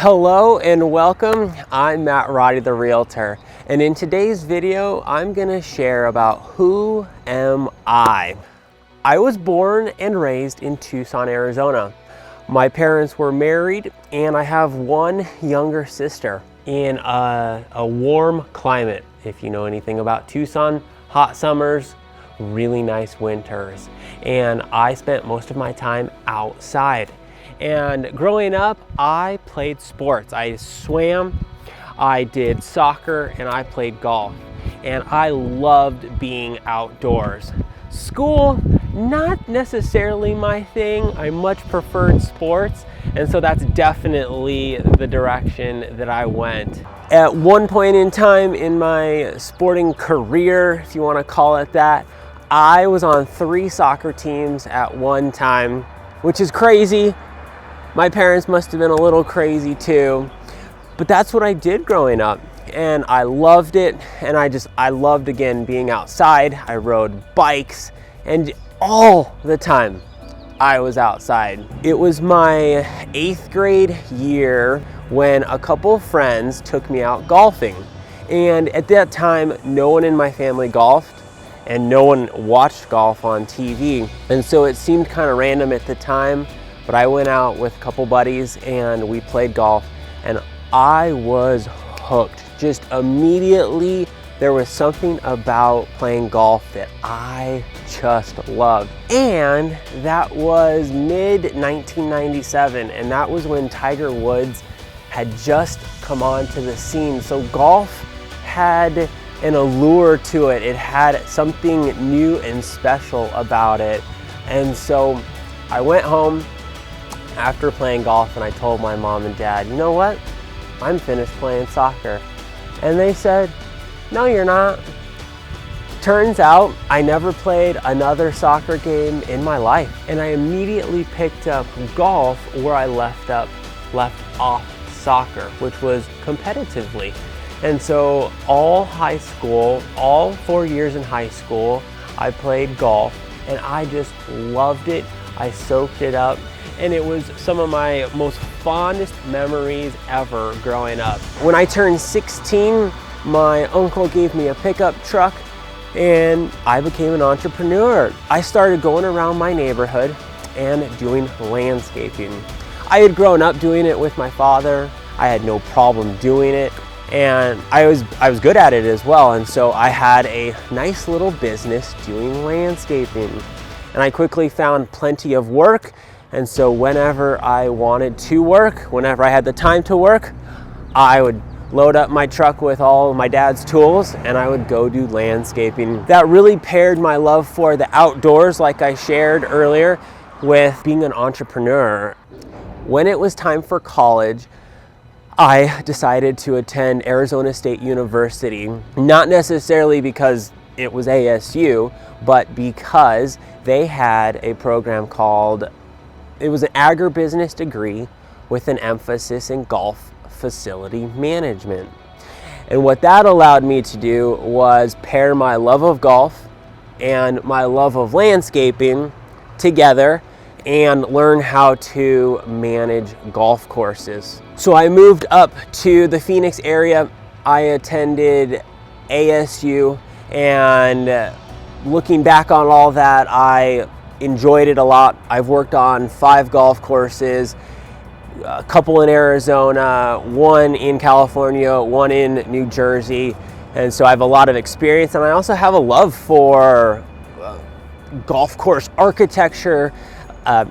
Hello and welcome. I'm Matt Roddy, the Realtor, and in today's video I'm going to share about who am I. I was born and raised in Tucson, Arizona. My parents were married and I have one younger sister in a warm climate. If you know anything about Tucson, hot summers, really nice winters, and I spent most of my time outside. And growing up, I played sports. I swam, I did soccer, and I played golf. And I loved being outdoors. School, not necessarily my thing. I much preferred sports, and so that's definitely the direction that I went. At one point in time in my sporting career, if you want to call it that, I was on 3 soccer teams at one time, which is crazy. My parents must have been a little crazy too, but that's what I did growing up, and I loved it. And I loved, again, being outside. I rode bikes, and all the time I was outside. It was my 8th grade year when a couple friends took me out golfing, and at that time no one in my family golfed and no one watched golf on TV, and so it seemed kind of random at the time. But I went out with a couple buddies and we played golf, and I was hooked. Just immediately, there was something about playing golf that I just loved. And that was mid-1997, and that was when Tiger Woods had just come onto the scene. So golf had an allure to it. It had something new and special about it. And so I went home after playing golf and I told my mom and dad, you know what? I'm finished playing soccer. And they said, no, you're not. Turns out I never played another soccer game in my life. And I immediately picked up golf where I left off soccer, which was competitively. And so all high school, all 4 years in high school, I played golf and I just loved it. I soaked it up. And it was some of my most fondest memories ever growing up. When I turned 16, my uncle gave me a pickup truck and I became an entrepreneur. I started going around my neighborhood and doing landscaping. I had grown up doing it with my father. I had no problem doing it, and I was good at it as well. And so I had a nice little business doing landscaping. And I quickly found plenty of work. And so whenever I wanted to work, whenever I had the time to work, I would load up my truck with all of my dad's tools and I would go do landscaping. That really paired my love for the outdoors, like I shared earlier, with being an entrepreneur. When it was time for college, I decided to attend Arizona State University, not necessarily because it was ASU, but because they had a program called, it was an agribusiness degree with an emphasis in golf facility management. And what that allowed me to do was pair my love of golf and my love of landscaping together and learn how to manage golf courses. So I moved up to the Phoenix area. I attended ASU, and looking back on all that, I enjoyed it a lot. I've worked on 5 golf courses, a couple in Arizona, 1 in California, 1 in New Jersey, and so I have a lot of experience. And I also have a love for golf course architecture,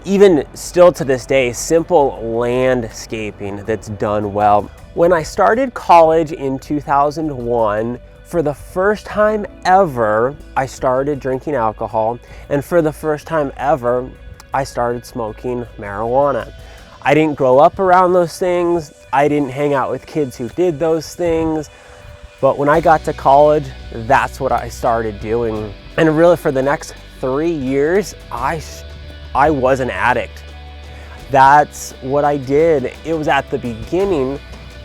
even still to this day, simple landscaping that's done well. When I started college in 2001, for the first time ever, I started drinking alcohol, and for the first time ever, I started smoking marijuana. I didn't grow up around those things. I didn't hang out with kids who did those things. But when I got to college, that's what I started doing. And really for the next 3 years, I was an addict. That's what I did. It was at the beginning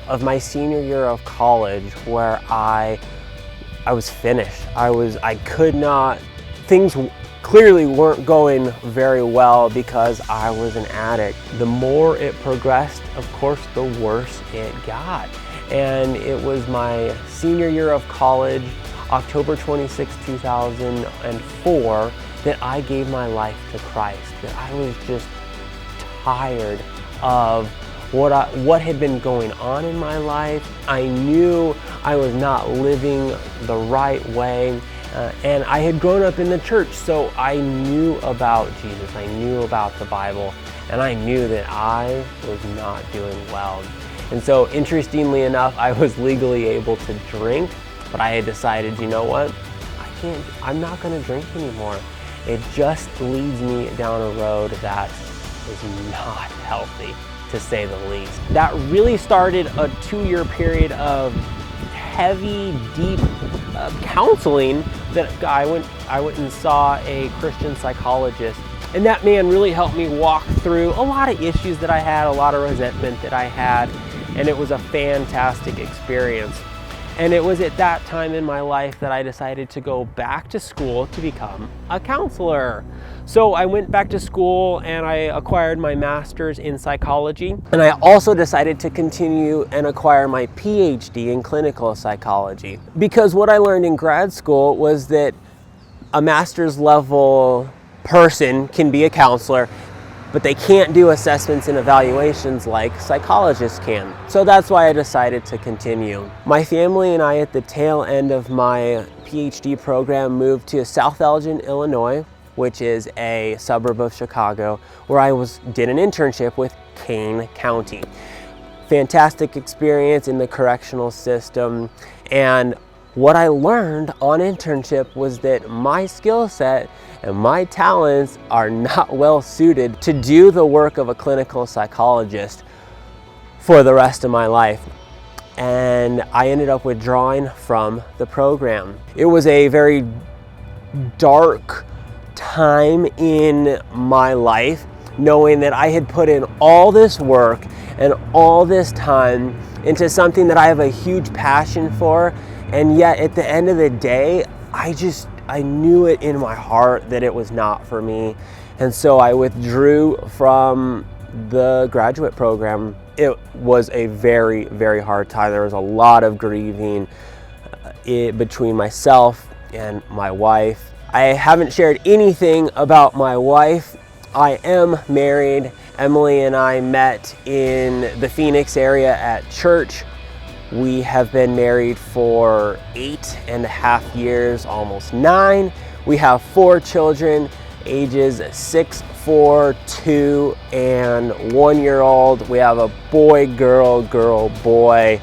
of my senior year of college where I was finished. I could not, things clearly weren't going very well because I was an addict. The more it progressed, of course, the worse it got. And it was my senior year of college, October 26, 2004, that I gave my life to Christ. That I was just tired of what had been going on in my life. I knew I was not living the right way. And I had grown up in the church, so I knew about Jesus, I knew about the Bible, and I knew that I was not doing well. And so, interestingly enough, I was legally able to drink, but I had decided, you know what, I'm not gonna drink anymore. It just leads me down a road that is not healthy, to say the least. That really started a 2-year period of heavy, deep counseling that I went and saw a Christian psychologist. And that man really helped me walk through a lot of issues that I had, a lot of resentment that I had, and it was a fantastic experience. And it was at that time in my life that I decided to go back to school to become a counselor. So I went back to school and I acquired my master's in psychology. And I also decided to continue and acquire my PhD in clinical psychology. Because what I learned in grad school was that a master's level person can be a counselor, but they can't do assessments and evaluations like psychologists can. So that's why I decided to continue. My family and I, at the tail end of my PhD program, moved to South Elgin, Illinois, which is a suburb of Chicago, where I did an internship with Kane County. Fantastic experience in the correctional system. And what I learned on internship was that my skill set and my talents are not well suited to do the work of a clinical psychologist for the rest of my life. And I ended up withdrawing from the program. It was a very dark time in my life, knowing that I had put in all this work and all this time into something that I have a huge passion for, and yet at the end of the day, I knew it in my heart that it was not for me. And so I withdrew from the graduate program. It was a very, very hard time. There was a lot of grieving between myself and my wife. I haven't shared anything about my wife. I am married. Emily and I met in the Phoenix area at church. We have been married for 8.5 years, almost 9. We have 4 children, ages 6, 4, 2, and 1-year-old. We have a boy, girl, girl, boy.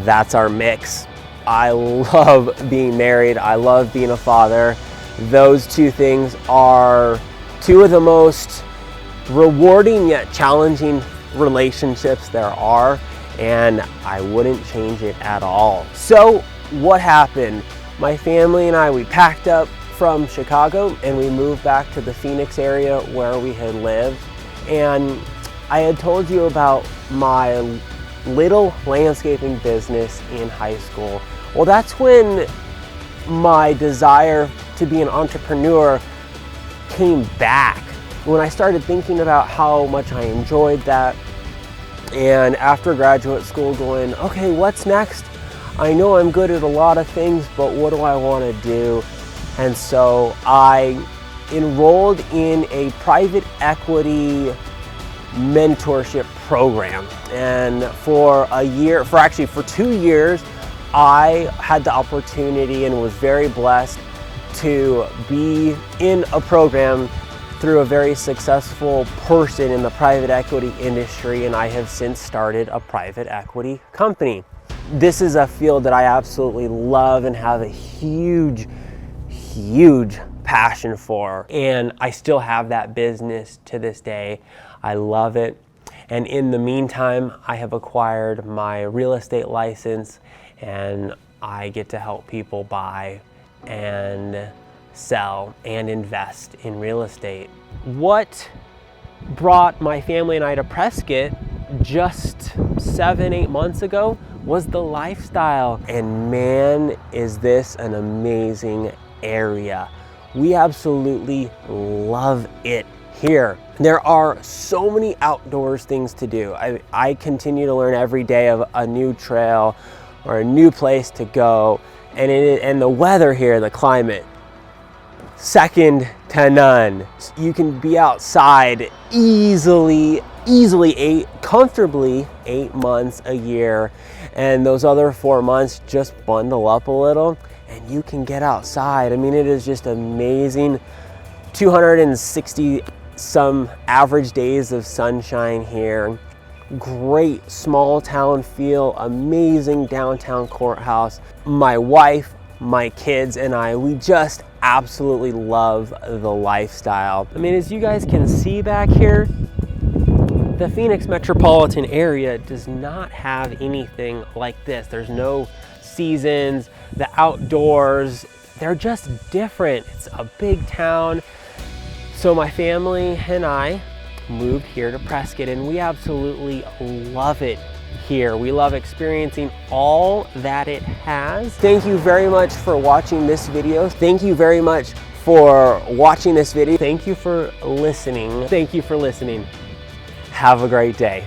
That's our mix. I love being married. I love being a father. Those 2 things are 2 of the most rewarding yet challenging relationships there are, and I wouldn't change it at all. So what happened? My family and I, we packed up from Chicago and we moved back to the Phoenix area where we had lived. And I had told you about my little landscaping business in high school. Well, that's when my desire to be an entrepreneur came back. When I started thinking about how much I enjoyed that, and after graduate school going, okay, what's next? I know I'm good at a lot of things, but what do I want to do? And so I enrolled in a private equity mentorship program. And for 2 years, I had the opportunity and was very blessed to be in a program through a very successful person in the private equity industry, and I have since started a private equity company. This is a field that I absolutely love and have a huge, huge passion for, and I still have that business to this day. I love it. And in the meantime, I have acquired my real estate license, and I get to help people buy and sell and invest in real estate. What brought my family and I to Prescott just 7-8 months ago was the lifestyle. And man, is this an amazing area. We absolutely love it here. There are so many outdoors things to do. I continue to learn every day of a new trail or a new place to go. And the weather here, the climate, second to none. You can be outside comfortably 8 months a year, and those other 4 months just bundle up a little and you can get outside. I mean, it is just amazing. 260 some average days of sunshine here. Great small town feel, amazing downtown courthouse. My wife, my kids, and I, we just absolutely love the lifestyle. I mean, as you guys can see back here, the Phoenix metropolitan area does not have anything like this. There's no seasons, the outdoors, they're just different. It's a big town. So my family and I moved here to Prescott, and we absolutely love it here. We love experiencing all that it has. Thank you very much for watching this video. Thank you very much for watching this video. Thank you for listening. Thank you for listening. Have a great day.